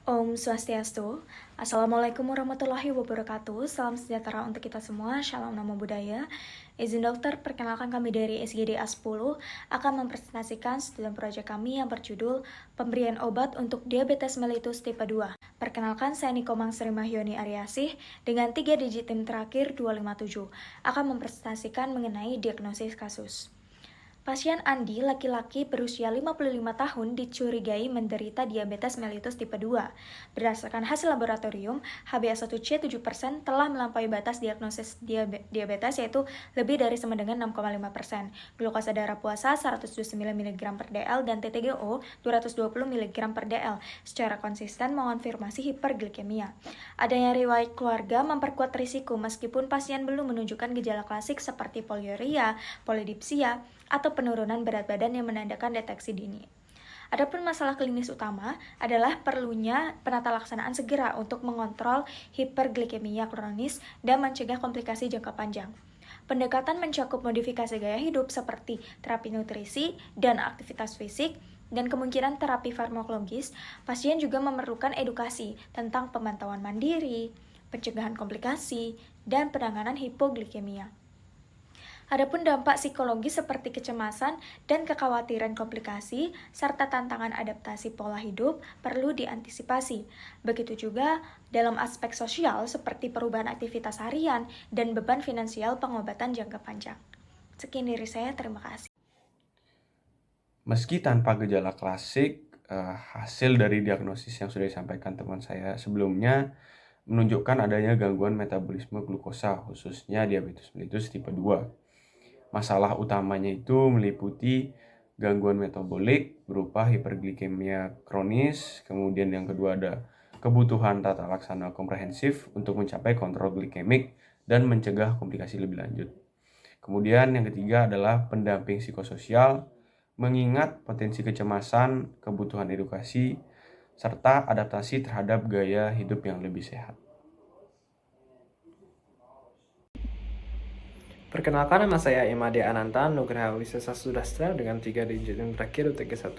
Om Swastiastu. Assalamualaikum warahmatullahi wabarakatuh. Salam sejahtera untuk kita semua. Shalom Namo Buddhaya. Izin dokter, perkenalkan kami dari SGD A10 akan mempresentasikan studi proyek kami yang berjudul Pemberian Obat untuk Diabetes Mellitus Tipe 2. Perkenalkan, saya Niko Mangsri Mahyoni Aryasih dengan 3 digit tim terakhir 257 akan mempresentasikan mengenai diagnosis kasus. Pasien Andi, laki-laki berusia 55 tahun, dicurigai menderita diabetes mellitus tipe 2. Berdasarkan hasil laboratorium, HbA1c 7% telah melampaui batas diagnosis diabetes, yaitu lebih dari sama dengan 6,5%. Glukosa darah puasa 129 mg per dl dan TTGO 220 mg per dl secara konsisten mengonfirmasi hiperglikemia. Adanya riwayat keluarga memperkuat risiko meskipun pasien belum menunjukkan gejala klasik seperti poliuria, polidipsia, atau penurunan berat badan yang menandakan deteksi dini. Adapun masalah klinis utama adalah perlunya penata laksanaan segera untuk mengontrol hiperglikemia kronis dan mencegah komplikasi jangka panjang. Pendekatan mencakup modifikasi gaya hidup seperti terapi nutrisi dan aktivitas fisik, dan kemungkinan terapi farmakologis. Pasien juga memerlukan edukasi tentang pemantauan mandiri, pencegahan komplikasi, dan penanganan hipoglikemia. Adapun dampak psikologis seperti kecemasan dan kekhawatiran komplikasi, serta tantangan adaptasi pola hidup perlu diantisipasi. Begitu juga dalam aspek sosial seperti perubahan aktivitas harian dan beban finansial pengobatan jangka panjang. Sekian dari saya, terima kasih. Meski tanpa gejala klasik, hasil dari diagnosis yang sudah disampaikan teman saya sebelumnya menunjukkan adanya gangguan metabolisme glukosa, khususnya diabetes mellitus tipe 2. Masalah utamanya itu meliputi gangguan metabolik berupa hiperglikemia kronis, kemudian yang kedua ada kebutuhan tata laksana komprehensif untuk mencapai kontrol glikemik dan mencegah komplikasi lebih lanjut. Kemudian yang ketiga adalah pendamping psikososial, mengingat potensi kecemasan, kebutuhan edukasi, serta adaptasi terhadap gaya hidup yang lebih sehat. Perkenalkan, nama saya Imade Ananta Nugraha Wisesa Sudastra dengan 3 digit yang terakhir UTG1.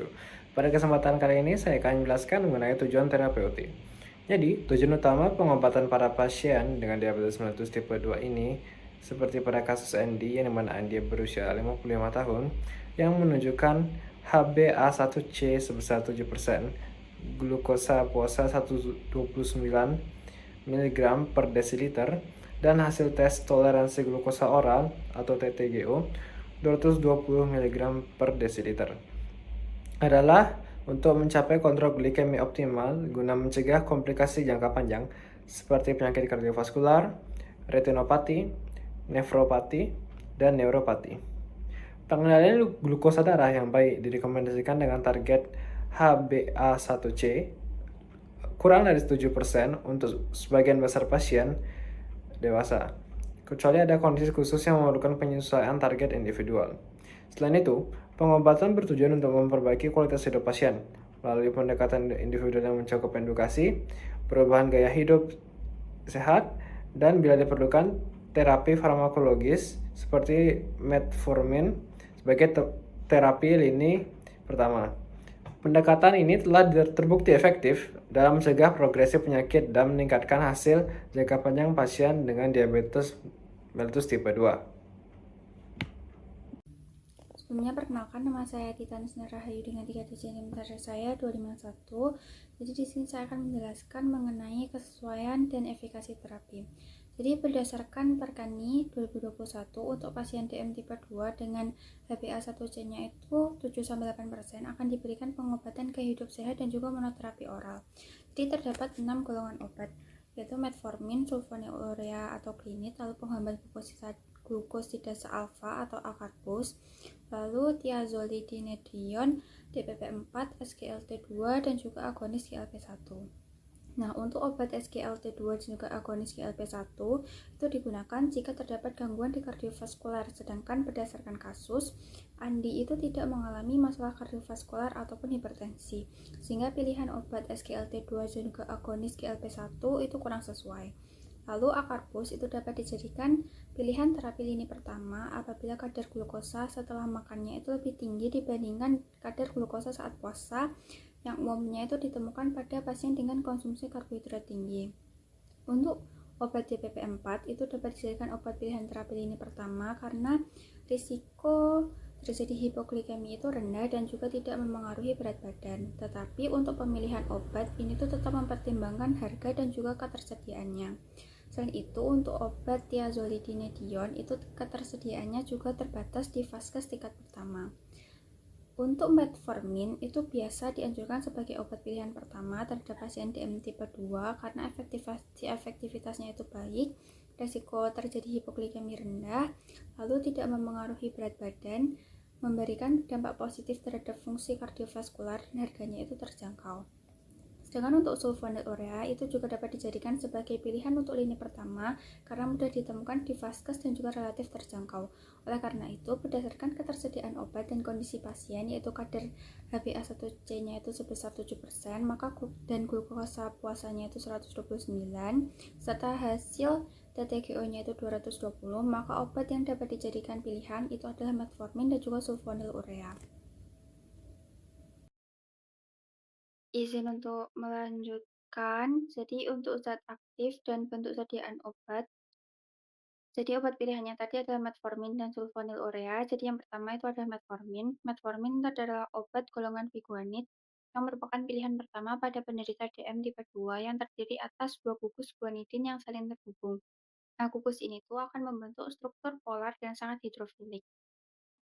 Pada kesempatan kali ini saya akan menjelaskan mengenai tujuan terapeutik. Jadi, tujuan utama pengobatan para pasien dengan diabetes mellitus tipe 2 ini seperti pada kasus Andy, yang dimana Andy berusia 55 tahun, yang menunjukkan HbA1c sebesar 7%, glukosa puasa 129 mg per desiliter, dan hasil tes toleransi glukosa oral atau TTGO 220 mg per desiliter adalah untuk mencapai kontrol glikemi optimal guna mencegah komplikasi jangka panjang seperti penyakit kardiovaskular, retinopati, nefropati, dan neuropati. Pengendalian glukosa darah yang baik direkomendasikan dengan target HbA1c kurang dari 7% untuk sebagian besar pasien dewasa, kecuali ada kondisi khusus yang memerlukan penyesuaian target individual. Selain itu, pengobatan bertujuan untuk memperbaiki kualitas hidup pasien melalui pendekatan individual yang mencakup edukasi, perubahan gaya hidup sehat, dan bila diperlukan terapi farmakologis seperti metformin sebagai terapi lini pertama. Pendekatan ini telah terbukti efektif dalam mencegah progresi penyakit dan meningkatkan hasil jangka panjang pasien dengan diabetes mellitus tipe 2. Sebelumnya, perkenalkan, nama saya Titanus Rahayu dengan 3 digit NIM saya 251. Jadi di sini saya akan menjelaskan mengenai kesesuaian dan efikasi terapi. Jadi berdasarkan Perkani 2021 untuk pasien DM tipe 2 dengan HbA1c-nya itu 7-8% akan diberikan pengobatan gaya hidup sehat dan juga monoterapi oral. Jadi terdapat 6 golongan obat, yaitu metformin, sulfonylurea atau klinit, lalu penghambat glukosidase alfa atau akarbus, lalu thiazolidinedion, DPP4, SGLT2, dan juga agonis GLP1. Nah, untuk obat SGLT2 dan juga agonis GLP1 itu digunakan jika terdapat gangguan di kardiovaskular, sedangkan berdasarkan kasus, Andi itu tidak mengalami masalah kardiovaskular ataupun hipertensi, sehingga pilihan obat SGLT2 dan juga agonis GLP1 itu kurang sesuai. Lalu akarbus itu dapat dijadikan pilihan terapi lini pertama apabila kadar glukosa setelah makannya itu lebih tinggi dibandingkan kadar glukosa saat puasa, yang umumnya itu ditemukan pada pasien dengan konsumsi karbohidrat tinggi. Untuk obat DPP-4 itu dapat dijadikan obat pilihan terapi lini pertama karena risiko terjadi hipoglikemi itu rendah dan juga tidak mempengaruhi berat badan. Tetapi untuk pemilihan obat ini tuh tetap mempertimbangkan harga dan juga ketersediaannya. Selain itu, untuk obat thiazolidinedion itu ketersediaannya juga terbatas di vaskes tingkat pertama. Untuk metformin itu biasa dianjurkan sebagai obat pilihan pertama terhadap pasien DM tipe 2 karena efektivitasnya itu baik, resiko terjadi hipoglikemi rendah, lalu tidak mempengaruhi berat badan, memberikan dampak positif terhadap fungsi kardiovaskular dan harganya itu terjangkau. Sedangkan untuk sulfonylurea itu juga dapat dijadikan sebagai pilihan untuk lini pertama karena mudah ditemukan di vaskes dan juga relatif terjangkau. Oleh karena itu, berdasarkan ketersediaan obat dan kondisi pasien, yaitu kadar HbA1c-nya itu sebesar 7%, maka dan glukosa puasanya itu 129, serta hasil TTGO-nya itu 220, maka obat yang dapat dijadikan pilihan itu adalah metformin dan juga sulfonylurea. Izin untuk melanjutkan, jadi untuk zat aktif dan bentuk sediaan obat. Jadi obat pilihannya tadi adalah metformin dan sulfonylurea. Jadi yang pertama itu adalah metformin. Metformin itu adalah obat golongan biguanid yang merupakan pilihan pertama pada penderita DM tipe 2 yang terdiri atas 2 gugus guanidin yang saling terhubung. Nah, gugus ini tuh akan membentuk struktur polar dan sangat hidrofilik.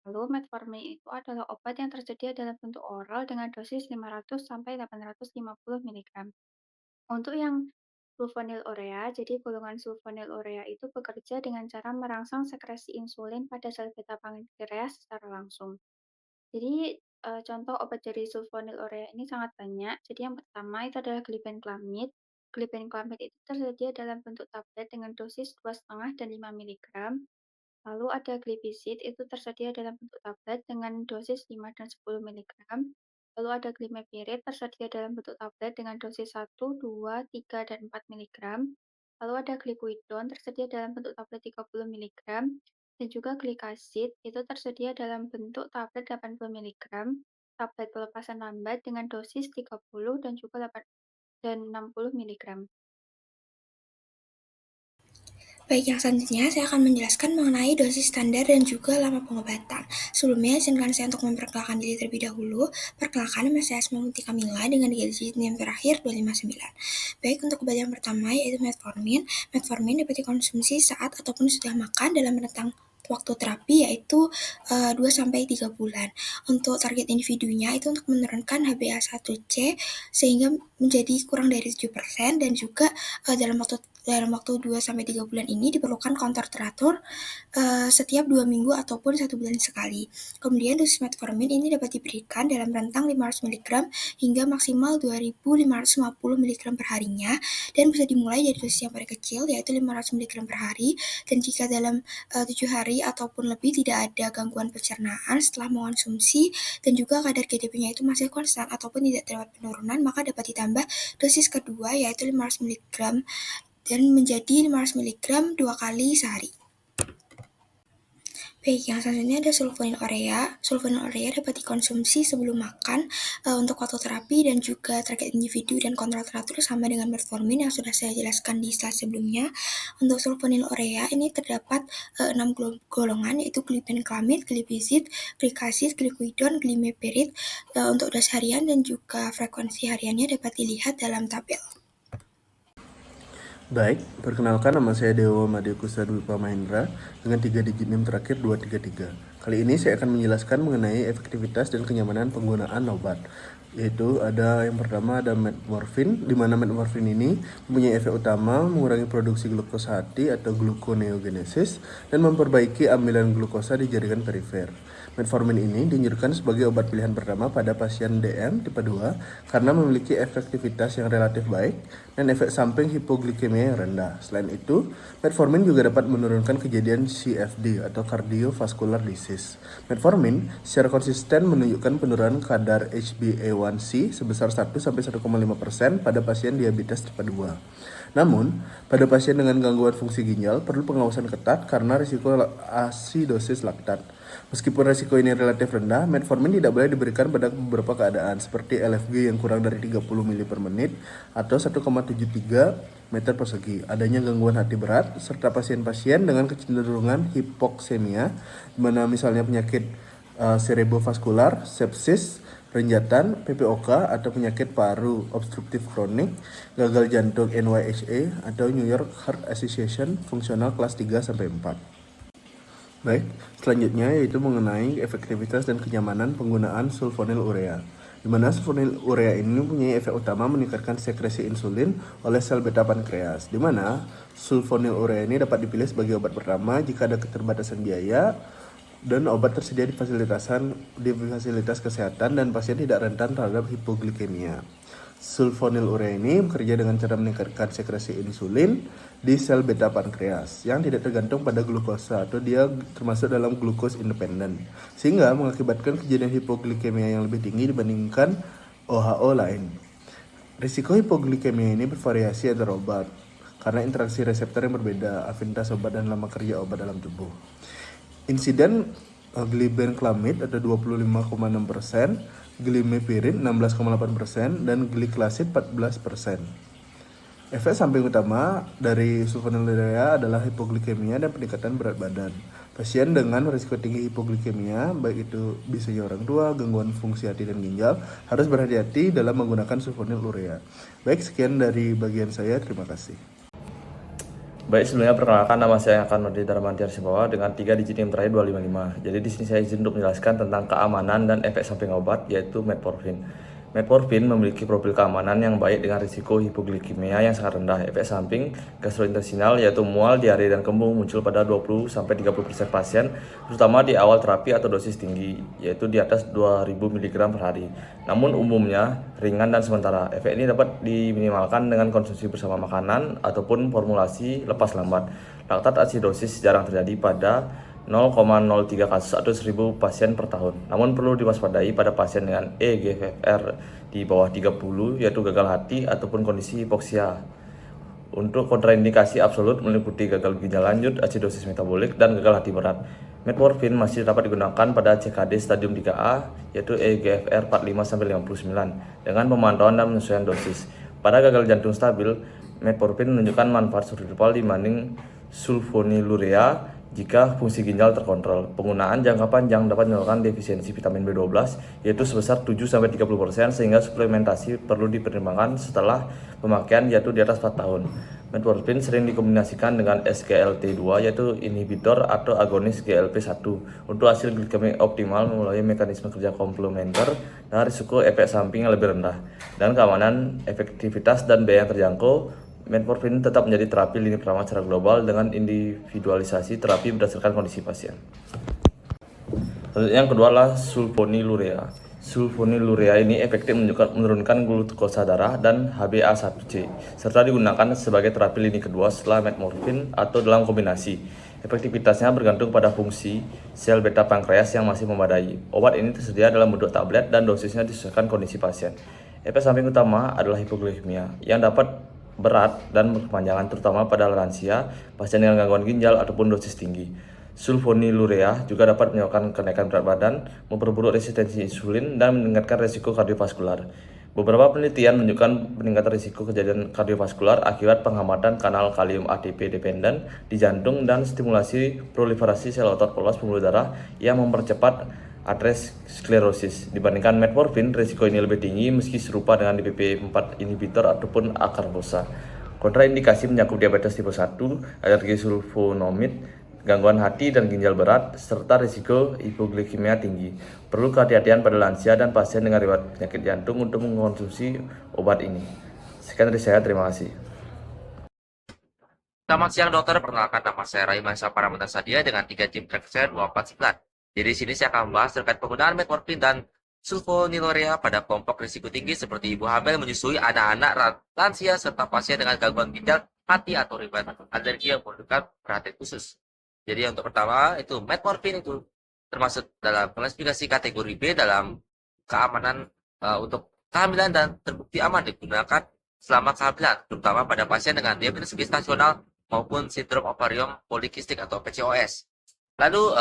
Lalu metformin itu adalah obat yang tersedia dalam bentuk oral dengan dosis 500 sampai 850 mg. Untuk yang sulfonylurea, jadi golongan sulfonylurea itu bekerja dengan cara merangsang sekresi insulin pada sel beta pankreas secara langsung. Jadi contoh obat dari sulfonylurea ini sangat banyak. Jadi yang pertama itu adalah glibenclamid. Glibenclamid itu tersedia dalam bentuk tablet dengan dosis 2,5 dan 5 mg. Lalu ada glipizid, itu tersedia dalam bentuk tablet dengan dosis 5 dan 10 mg. Lalu ada glimepirid, tersedia dalam bentuk tablet dengan dosis 1, 2, 3, dan 4 mg. Lalu ada glikuidon, tersedia dalam bentuk tablet 30 mg. Dan juga glikasid, itu tersedia dalam bentuk tablet 80 mg. Tablet pelepasan lambat dengan dosis 30 dan juga 60 mg. Baik, yang selanjutnya saya akan menjelaskan mengenai dosis standar dan juga lama pengobatan. Sebelumnya, izinkan saya untuk memperkenalkan diri terlebih dahulu. Perkenalkan, nama saya Asmamunti Kamila dengan digit NIM terakhir 259. Baik, untuk obat yang pertama yaitu metformin. Metformin dapat dikonsumsi saat ataupun sudah makan dalam rentang waktu terapi yaitu 2-3 bulan. Untuk target individunya itu untuk menurunkan HbA1c sehingga menjadi kurang dari 7% dan juga dalam waktu 2-3 bulan ini diperlukan kontrol teratur setiap 2 minggu ataupun 1 bulan sekali. Kemudian dosis metformin ini dapat diberikan dalam rentang 500 mg hingga maksimal 2.550 mg per harinya dan bisa dimulai dari dosis yang paling kecil yaitu 500 mg per hari, dan jika dalam 7 hari ataupun lebih tidak ada gangguan pencernaan setelah mengonsumsi dan juga kadar GDP-nya itu masih konstan ataupun tidak terdapat penurunan, maka dapat ditambah dosis kedua yaitu 500 mg dan menjadi 500 mg 2 kali sehari. Baik, yang selanjutnya ada sulfonylurea. Sulfonylurea dapat dikonsumsi sebelum makan untuk waktu terapi dan juga target individu dan kontrol teratur sama dengan metformin yang sudah saya jelaskan di slide sebelumnya. Untuk sulfonylurea ini terdapat 6 golongan yaitu glibenclamid, glipizid, glikasid, glikuidon, glimepirid. Untuk dosis harian dan juga frekuensi hariannya dapat dilihat dalam tabel. Baik, perkenalkan nama saya Dewa Madya Kusada Dwi Pamahendra dengan 3 digit NIM terakhir 233. Kali ini saya akan menjelaskan mengenai efektivitas dan kenyamanan penggunaan obat. Yaitu ada yang pertama ada metformin, di mana metformin ini mempunyai efek utama mengurangi produksi glukosa hati atau gluconeogenesis dan memperbaiki ambilan glukosa di jaringan perifer. Metformin ini dianjurkan sebagai obat pilihan pertama pada pasien DM tipe 2 karena memiliki efektivitas yang relatif baik dan efek samping hipoglikemia yang rendah. Selain itu, metformin juga dapat menurunkan kejadian CFD atau cardiovascular disease. Metformin secara konsisten menunjukkan penurunan kadar HbA1c sebesar 1-1,5% pada pasien diabetes tipe 2. Namun, pada pasien dengan gangguan fungsi ginjal perlu pengawasan ketat karena risiko asidosis laktat. Meskipun resiko ini relatif rendah, metformin tidak boleh diberikan pada beberapa keadaan seperti LFG yang kurang dari 30 ml per menit atau 1,73 meter persegi, adanya gangguan hati berat, serta pasien-pasien dengan kecenderungan hipoksemia, di mana misalnya penyakit cerebrovaskular, sepsis, renjatan, PPOK atau penyakit paru obstruktif kronik, gagal jantung NYHA atau New York Heart Association fungsional kelas 3 sampai 4. Baik, selanjutnya yaitu mengenai efektivitas dan kenyamanan penggunaan sulfonylurea. Di mana sulfonylurea ini mempunyai efek utama meningkatkan sekresi insulin oleh sel beta pankreas. Di mana sulfonylurea ini dapat dipilih sebagai obat pertama jika ada keterbatasan biaya dan obat tersedia di fasilitas kesehatan dan pasien tidak rentan terhadap hipoglikemia. Sulfonylurea ini bekerja dengan cara meningkatkan sekresi insulin di sel beta pankreas yang tidak tergantung pada glukosa atau dia termasuk dalam glukos independen, sehingga mengakibatkan kejadian hipoglikemia yang lebih tinggi dibandingkan OHO lain. Risiko hipoglikemia ini bervariasi antar obat karena interaksi reseptor yang berbeda, afinitas obat dan lama kerja obat dalam tubuh. Insiden glibenclamide ada 25,6%, glimepirid 16,8%, dan gliclazid 14%. Efek samping utama dari sulfonylurea adalah hipoglikemia dan peningkatan berat badan. Pasien dengan risiko tinggi hipoglikemia, baik itu biasanya orang tua, gangguan fungsi hati dan ginjal, harus berhati-hati dalam menggunakan sulfonylurea. Baik, sekian dari bagian saya. Terima kasih. Baik, sebelumnya perkenalkan nama saya akan Nurdi Darmantiar Sibawa dengan 3 digit NIM terakhir 255. Jadi di sini saya izin untuk menjelaskan tentang keamanan dan efek samping obat yaitu metformin. Metformin memiliki profil keamanan yang baik dengan risiko hipoglikemia yang sangat rendah. Efek samping gastrointestinal yaitu mual, diare, dan kembung muncul pada 20-30% pasien, terutama di awal terapi atau dosis tinggi, yaitu di atas 2000 mg per hari. Namun umumnya ringan dan sementara. Efek ini dapat diminimalkan dengan konsumsi bersama makanan ataupun formulasi lepas lambat. Laktat asidosis jarang terjadi pada 0,03 kasus atau 1000 pasien per tahun. Namun perlu diwaspadai pada pasien dengan eGFR di bawah 30, yaitu gagal hati ataupun kondisi hipoksia. Untuk kontraindikasi absolut meliputi gagal ginjal lanjut, asidosis metabolik, dan gagal hati berat. Metformin masih dapat digunakan pada CKD stadium 3A, yaitu eGFR 45-59, dengan pemantauan dan penyesuaian dosis. Pada gagal jantung stabil, metformin menunjukkan manfaat sublingual dibanding sulfonylurea jika fungsi ginjal terkontrol. Penggunaan jangka panjang dapat menyebabkan defisiensi vitamin B12 yaitu sebesar 7-30%, sehingga suplementasi perlu dipertimbangkan setelah pemakaian yaitu di atas 4 tahun. Metformin sering dikombinasikan dengan SGLT2 yaitu inhibitor atau agonis GLP-1 untuk hasil glikemik optimal melalui mekanisme kerja komplementer dan risiko efek samping yang lebih rendah dan keamanan, efektivitas, dan biaya yang terjangkau. Metformin tetap menjadi terapi lini pertama secara global dengan individualisasi terapi berdasarkan kondisi pasien. Yang kedua adalah sulfonylurea. Sulfonylurea ini efektif menurunkan glukosa darah dan HbA1c, serta digunakan sebagai terapi lini kedua setelah metformin atau dalam kombinasi. Efektivitasnya bergantung pada fungsi sel beta pankreas yang masih memadai. Obat ini tersedia dalam bentuk tablet dan dosisnya disesuaikan kondisi pasien. Efek samping utama adalah hipoglikemia yang dapat berat dan berkepanjangan, terutama pada lansia, pasien dengan gangguan ginjal ataupun dosis tinggi. Sulfonylurea juga dapat menyebabkan kenaikan berat badan, memperburuk resistensi insulin, dan meningkatkan risiko kardiovaskular. Beberapa penelitian menunjukkan peningkatan risiko kejadian kardiovaskular akibat penghambatan kanal kalium ATP dependen di jantung dan stimulasi proliferasi sel otot polos pembuluh darah yang mempercepat aterosklerosis. Dibandingkan metformin, risiko ini lebih tinggi meski serupa dengan DPP-4 inhibitor ataupun acarbosa. Kontraindikasi menyangkut diabetes tipe 1, alergi sulfonomid, gangguan hati dan ginjal berat, serta risiko hipoglikemia tinggi. Perlu kehati-hatian pada lansia dan pasien dengan riwayat penyakit jantung untuk mengkonsumsi obat ini. Sekian dari saya, terima kasih. Selamat siang dokter, perkenalkan nama saya Raimasa Paramata Sadia dengan 3 tim track saya 249. Jadi di sini saya akan membahas terkait penggunaan metformin dan sulfonylurea pada kelompok risiko tinggi seperti ibu hamil, menyusui, anak-anak, lansia, serta pasien dengan gangguan ginjal, hati, atau riwayat alergi yang membutuhkan perhatian khusus. Jadi untuk pertama itu metformin itu termasuk dalam klasifikasi kategori B dalam keamanan untuk kehamilan dan terbukti aman digunakan selama kehamilan, terutama pada pasien dengan diabetes gestasional maupun sindrom ovarium polikistik atau PCOS. Lalu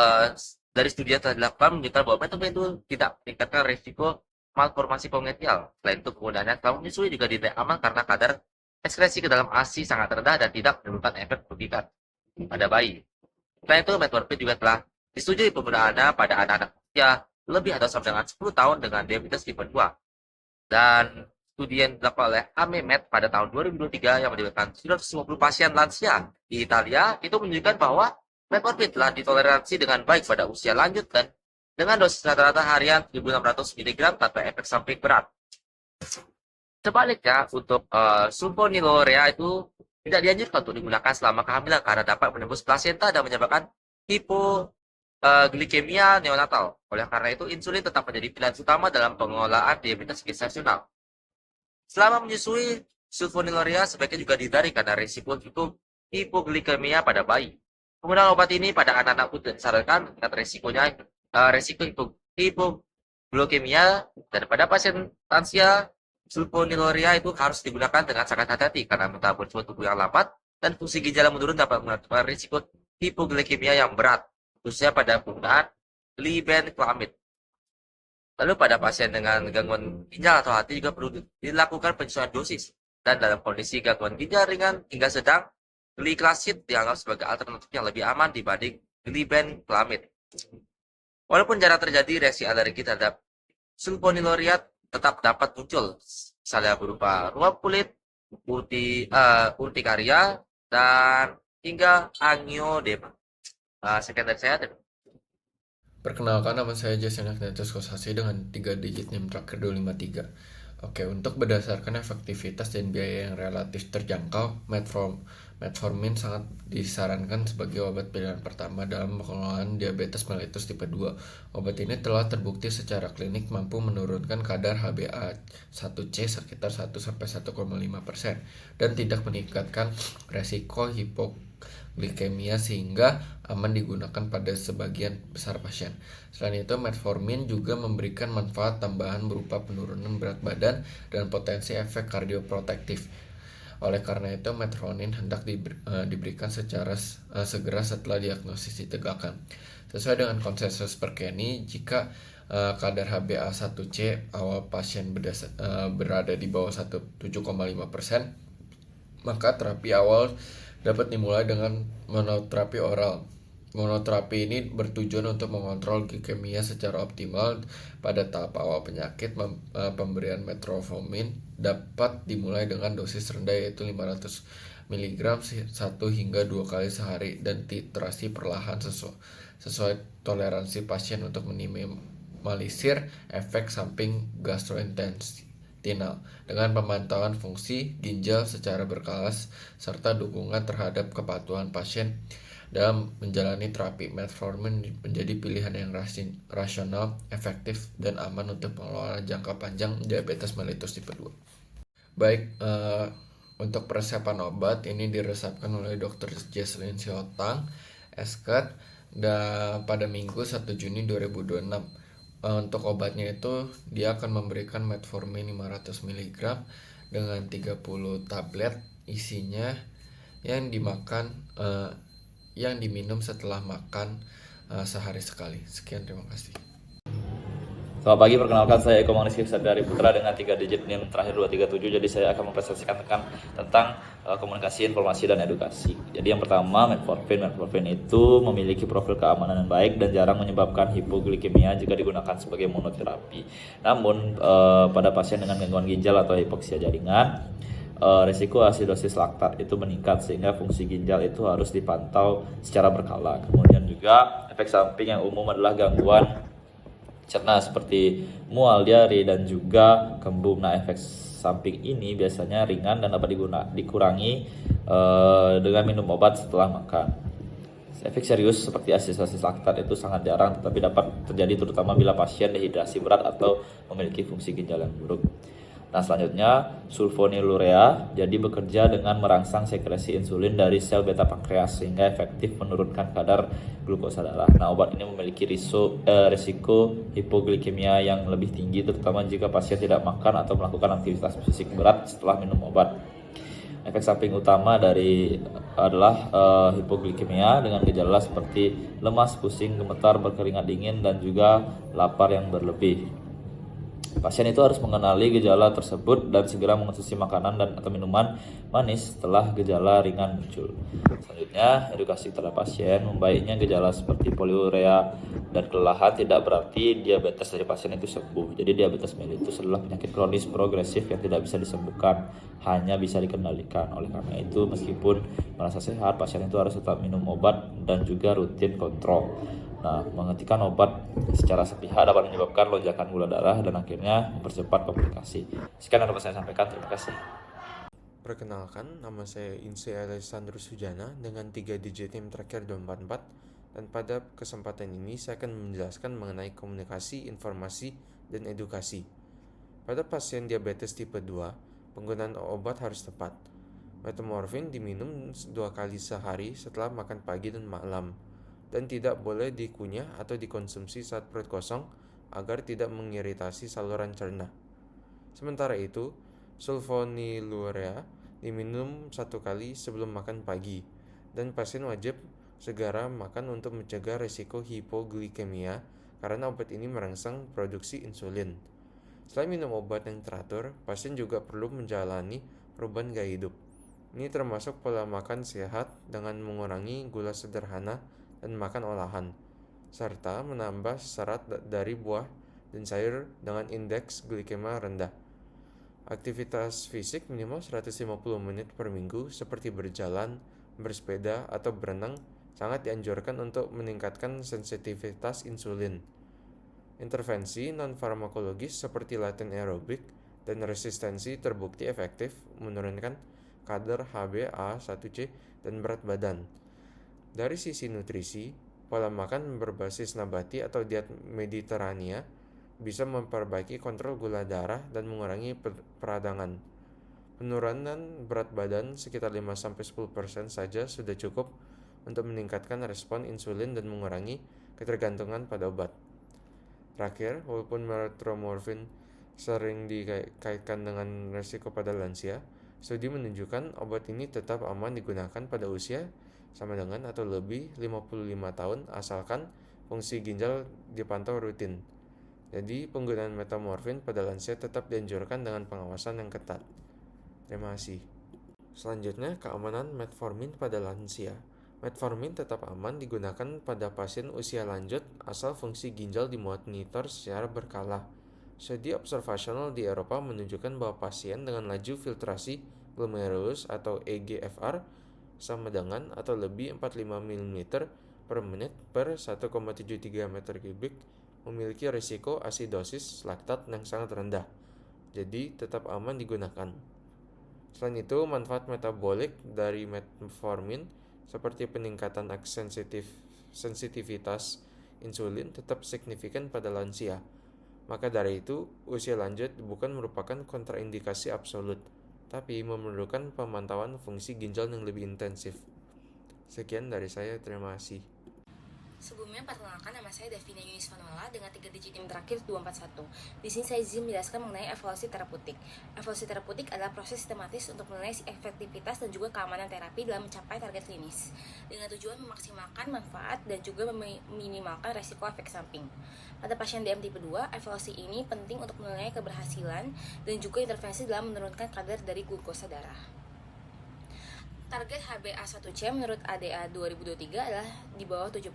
dari studi yang telah dilakukan menunjukkan bahwa metformin itu tidak meningkatkan risiko malformasi kongenital. Selain itu, penggunaannya selama menyusui juga dinilai aman karena kadar ekskresi ke dalam ASI sangat rendah dan tidak menimbulkan efek merugikan pada bayi. Selain itu, metformin juga telah disetujui penggunaannya pada anak-anak usia lebih atau sama dengan 10 tahun dengan diabetes tipe 2. Dan studi yang dilakukan oleh AMEMED pada tahun 2023 yang melibatkan 950 pasien lansia di Italia itu menunjukkan bahwa metformin telah ditoleransi dengan baik pada usia lanjut dan dengan dosis rata-rata harian 1.600 mg tanpa efek samping berat. Sebaliknya, untuk sulfonylurea itu tidak dianjurkan untuk digunakan selama kehamilan karena dapat menembus plasenta dan menyebabkan hipoglikemia neonatal. Oleh karena itu, insulin tetap menjadi pilihan utama dalam pengelolaan diabetes gestasional. Selama menyusui, sulfonylurea sebaiknya juga dihindari karena risiko hipoglikemia pada bayi. Penggunaan obat ini pada anak-anak pun disarankan dengan risiko hipoglikemia, dan pada pasien lansia sulfonylurea itu harus digunakan dengan sangat hati-hati karena metabolisme tubuh yang lambat dan fungsi ginjal yang menurun dapat mengakibatkan risiko hipoglikemia yang berat, khususnya pada penggunaan glibenclamide. Lalu pada pasien dengan gangguan ginjal atau hati juga perlu dilakukan penyesuaian dosis. Dan dalam kondisi gangguan ginjal ringan hingga sedang, gliclazide dianggap sebagai alternatif yang lebih aman dibanding glibenclamide. Walaupun jarang terjadi reaksi alergi terhadap sulfonylurea tetap dapat muncul, misalnya berupa ruam kulit, urtikaria, dan hingga angiodema. Sekian dari saya. Perkenalkan, nama saya Jason Ignatius Kosasi dengan 3 digit NIM terakhir 253. Oke, untuk berdasarkan efektivitas dan biaya yang relatif terjangkau, metformin sangat disarankan sebagai obat pilihan pertama dalam pengelolaan diabetes mellitus tipe 2. Obat ini telah terbukti secara klinik mampu menurunkan kadar HbA1c sekitar 1-1,5% dan tidak meningkatkan resiko hipoglikemia sehingga aman digunakan pada sebagian besar pasien. Selain itu, metformin juga memberikan manfaat tambahan berupa penurunan berat badan dan potensi efek kardioprotektif. Oleh karena itu, metformin hendak diberikan secara segera setelah diagnosis ditegakkan. Sesuai dengan konsensus Perkeni, jika kadar HbA1c awal pasien berada di bawah 7,5%, maka terapi awal dapat dimulai dengan monoterapi oral. Monoterapi ini bertujuan untuk mengontrol glikemia secara optimal pada tahap awal penyakit. Pemberian metformin dapat dimulai dengan dosis rendah yaitu 500 mg 1 hingga 2 kali sehari dan titrasi perlahan sesuai toleransi pasien untuk minimalisir efek samping gastrointestinal dengan pemantauan fungsi ginjal secara berkala serta dukungan terhadap kepatuhan pasien dalam menjalani terapi. Metformin menjadi pilihan yang rasional, efektif, dan aman untuk pengelolaan jangka panjang diabetes mellitus tipe 2. Baik, untuk persiapan obat ini diresepkan oleh Dr. Jesslyn Siotang, SKET, dan pada Minggu 1 Juni 2026. Untuk obatnya itu dia akan memberikan metformin 500 mg dengan 30 tablet isinya yang diminum setelah makan sehari sekali. Sekian, terima kasih. Selamat pagi, perkenalkan saya Eko Manuski Sadari Putra dengan 3 digit NIM terakhir 237. Jadi saya akan mempresentasikan tentang komunikasi, informasi, dan edukasi. Jadi yang pertama, metformin itu memiliki profil keamanan yang baik dan jarang menyebabkan hipoglikemia jika digunakan sebagai monoterapi. Namun pada pasien dengan gangguan ginjal atau hipoksia jaringan, risiko asidosis laktat itu meningkat sehingga fungsi ginjal itu harus dipantau secara berkala. Kemudian juga efek samping yang umum adalah gangguan cerna seperti mual, diare, dan juga kembung. Nah, efek samping ini biasanya ringan dan dapat dikurangi dengan minum obat setelah makan. Efek serius seperti asidosis laktat itu sangat jarang tetapi dapat terjadi terutama bila pasien dehidrasi berat atau memiliki fungsi ginjal yang buruk. Nah, selanjutnya sulfonylurea jadi bekerja dengan merangsang sekresi insulin dari sel beta pankreas sehingga efektif menurunkan kadar glukosa darah. Nah, obat ini memiliki risiko hipoglikemia yang lebih tinggi terutama jika pasien tidak makan atau melakukan aktivitas fisik berat setelah minum obat. Efek samping utama adalah hipoglikemia dengan gejala seperti lemas, pusing, gemetar, berkeringat dingin, dan juga lapar yang berlebih. Pasien itu harus mengenali gejala tersebut dan segera mengonsumsi makanan dan atau minuman manis setelah gejala ringan muncul. Selanjutnya, edukasi terhadap pasien. Membaiknya gejala seperti poliurea dan kelelahan tidak berarti diabetes dari pasien itu sembuh. Jadi diabetes mellitus adalah penyakit kronis progresif yang tidak bisa disembuhkan, hanya bisa dikendalikan. Oleh karena itu, meskipun merasa sehat, pasien itu harus tetap minum obat dan juga rutin kontrol. Nah, menghentikan obat secara sepihak dapat menyebabkan lonjakan gula darah dan akhirnya mempercepat komplikasi. Sekian yang dapat saya sampaikan, terima kasih. Perkenalkan, nama saya Inse Alessandro Sujana dengan 3 digit NIM terakhir 244, dan pada kesempatan ini saya akan menjelaskan mengenai komunikasi, informasi, dan edukasi. Pada pasien diabetes tipe 2, penggunaan obat harus tepat. Metformin diminum 2 kali sehari setelah makan pagi dan malam, dan tidak boleh dikunyah atau dikonsumsi saat perut kosong agar tidak mengiritasi saluran cerna. Sementara itu, sulfonylurea diminum 1 kali sebelum makan pagi, dan pasien wajib segera makan untuk mencegah risiko hipoglikemia karena obat ini merangsang produksi insulin. Selain minum obat yang teratur, pasien juga perlu menjalani perubahan gaya hidup. Ini termasuk pola makan sehat dengan mengurangi gula sederhana dan makan olahan, serta menambah serat dari buah dan sayur dengan indeks glikema rendah. Aktivitas fisik minimal 150 menit per minggu seperti berjalan, bersepeda, atau berenang sangat dianjurkan untuk meningkatkan sensitivitas insulin. Intervensi non-farmakologis seperti latihan aerobik dan resistensi terbukti efektif menurunkan kadar HbA1c dan berat badan. Dari sisi nutrisi, pola makan berbasis nabati atau diet Mediterania bisa memperbaiki kontrol gula darah dan mengurangi peradangan. Penurunan berat badan sekitar 5-10% saja sudah cukup untuk meningkatkan respon insulin dan mengurangi ketergantungan pada obat. Terakhir, walaupun metformin sering dikaitkan dengan risiko pada lansia, studi menunjukkan obat ini tetap aman digunakan pada usia sama dengan atau lebih 55 tahun asalkan fungsi ginjal dipantau rutin. Jadi penggunaan metformin pada lansia tetap dianjurkan dengan pengawasan yang ketat. Terima kasih. Selanjutnya, keamanan metformin pada lansia. Metformin tetap aman digunakan pada pasien usia lanjut asal fungsi ginjal dimonitor secara berkala. Studi observasional di Eropa menunjukkan bahwa pasien dengan laju filtrasi glomerulus atau EGFR sama dengan atau lebih 45 mm per menit per 1,73 meter kubik memiliki risiko asidosis laktat yang sangat rendah, jadi tetap aman digunakan. Selain itu, manfaat metabolik dari metformin seperti peningkatan sensitivitas insulin tetap signifikan pada lansia. Maka dari itu, usia lanjut bukan merupakan kontraindikasi absolut, tapi memerlukan pemantauan fungsi ginjal yang lebih intensif. Sekian dari saya, terima kasih. Sebelumnya, perkenalkan, nama saya Davina Yunis Manuela dengan 3 digit NIM terakhir 241. Di sini saya izin menjelaskan mengenai evaluasi terapeutik. Evaluasi terapeutik adalah proses sistematis untuk menilai efektivitas dan juga keamanan terapi dalam mencapai target klinis, dengan tujuan memaksimalkan manfaat dan juga meminimalkan resiko efek samping. Pada pasien DM tipe 2, evaluasi ini penting untuk menilai keberhasilan dan juga intervensi dalam menurunkan kadar dari glukosa darah. Target HbA1c menurut ADA 2023 adalah di bawah 7%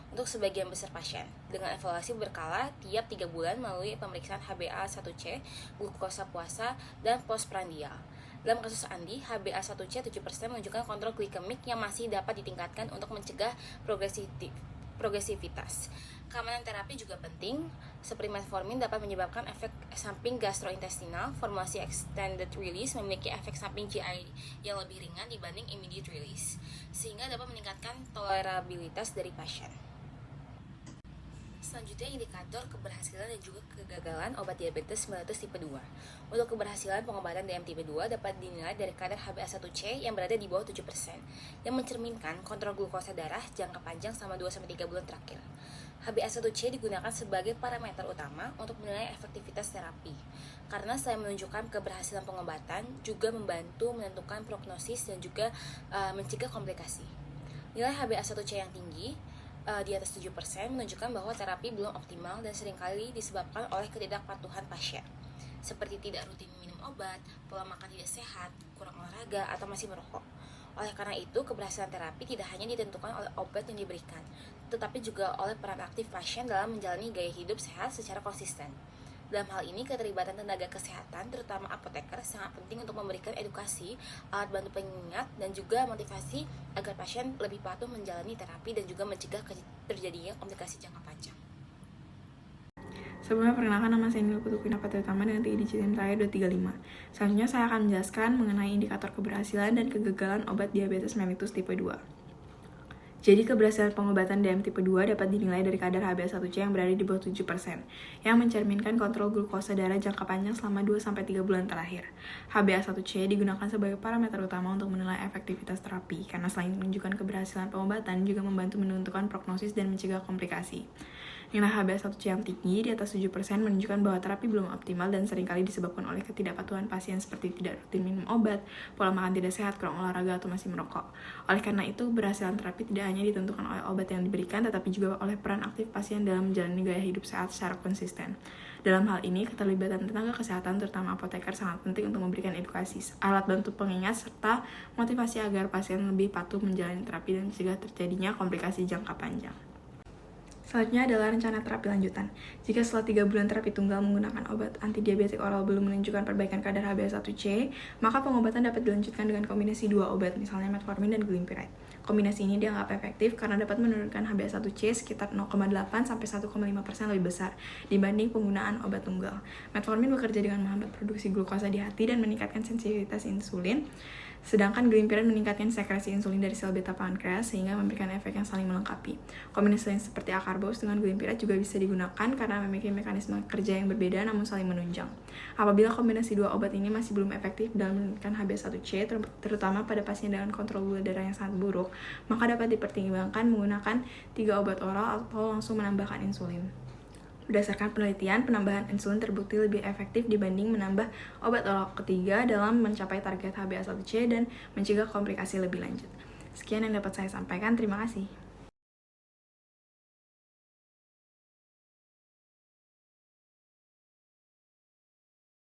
untuk sebagian besar pasien, dengan evaluasi berkala tiap 3 bulan melalui pemeriksaan HbA1c, glukosa puasa, dan postprandial. Dalam kasus Andi, HbA1c 7% menunjukkan kontrol glikemik yang masih dapat ditingkatkan untuk mencegah progresivitas. Keamanan terapi juga penting, seperti metformin dapat menyebabkan efek samping gastrointestinal. Formulasi extended release memiliki efek samping GI yang lebih ringan dibanding immediate release, sehingga dapat meningkatkan tolerabilitas dari pasien. Selanjutnya, indikator keberhasilan dan juga kegagalan obat diabetes mellitus tipe 2. Untuk keberhasilan pengobatan DM tipe 2 dapat dinilai dari kadar HbA1c yang berada di bawah 7%, yang mencerminkan kontrol glukosa darah jangka panjang selama 2-3 bulan terakhir. HbA1c digunakan sebagai parameter utama untuk menilai efektivitas terapi, karena selain menunjukkan keberhasilan pengobatan, juga membantu menentukan prognosis dan juga mencegah komplikasi. Nilai HbA1c yang tinggi di atas 7% menunjukkan bahwa terapi belum optimal dan seringkali disebabkan oleh ketidakpatuhan pasien, seperti tidak rutin minum obat, pola makan tidak sehat, kurang olahraga, atau masih merokok. Oleh karena itu, keberhasilan terapi tidak hanya ditentukan oleh obat yang diberikan, tetapi juga oleh peran aktif pasien dalam menjalani gaya hidup sehat secara konsisten. Dalam hal ini, keterlibatan tenaga kesehatan, terutama apoteker, sangat penting untuk memberikan edukasi, alat bantu pengingat, dan juga motivasi agar pasien lebih patuh menjalani terapi dan juga mencegah terjadinya komplikasi jangka panjang. Sebelumnya perkenalkan, nama saya Nil Putu Pinapati Utama dengan 3 digit NIM terakhir 235. Selanjutnya saya akan menjelaskan mengenai indikator keberhasilan dan kegagalan obat diabetes mellitus tipe 2. Jadi keberhasilan pengobatan DM tipe 2 dapat dinilai dari kadar HbA1c yang berada di bawah 7%, yang mencerminkan kontrol glukosa darah jangka panjang selama 2-3 bulan terakhir. HbA1c digunakan sebagai parameter utama untuk menilai efektivitas terapi, karena selain menunjukkan keberhasilan pengobatan, juga membantu menentukan prognosis dan mencegah komplikasi. Nilai HbA1c yang tinggi di atas 7% menunjukkan bahwa terapi belum optimal dan seringkali disebabkan oleh ketidakpatuhan pasien seperti tidak rutin minum obat, pola makan tidak sehat, kurang olahraga, atau masih merokok. Oleh karena itu, keberhasilan terapi tidak hanya ditentukan oleh obat yang diberikan, tetapi juga oleh peran aktif pasien dalam menjalani gaya hidup sehat secara konsisten. Dalam hal ini, keterlibatan tenaga kesehatan, terutama apoteker, sangat penting untuk memberikan edukasi, alat bantu pengingat, serta motivasi agar pasien lebih patuh menjalani terapi dan mencegah terjadinya komplikasi jangka panjang. Selanjutnya adalah rencana terapi lanjutan. Jika setelah 3 bulan terapi tunggal menggunakan obat antidiabetik oral belum menunjukkan perbaikan kadar HbA1c, maka pengobatan dapat dilanjutkan dengan kombinasi 2 obat, misalnya metformin dan glimepiride. Kombinasi ini dianggap efektif karena dapat menurunkan HbA1c sekitar 0,8-1,5% lebih besar dibanding penggunaan obat tunggal. Metformin bekerja dengan menghambat produksi glukosa di hati dan meningkatkan sensitivitas insulin, sedangkan glimepiride meningkatkan sekresi insulin dari sel beta pankreas sehingga memberikan efek yang saling melengkapi. Kombinasi lain seperti acarbose dengan glimepiride juga bisa digunakan karena memiliki mekanisme kerja yang berbeda namun saling menunjang. Apabila kombinasi 2 obat ini masih belum efektif dalam menurunkan HbA1c, terutama pada pasien dengan kontrol gula darah yang sangat buruk, maka dapat dipertimbangkan menggunakan 3 obat oral atau langsung menambahkan insulin. Berdasarkan penelitian, penambahan insulin terbukti lebih efektif dibanding menambah obat oral ketiga dalam mencapai target HbA1c dan mencegah komplikasi lebih lanjut. Sekian yang dapat saya sampaikan, terima kasih.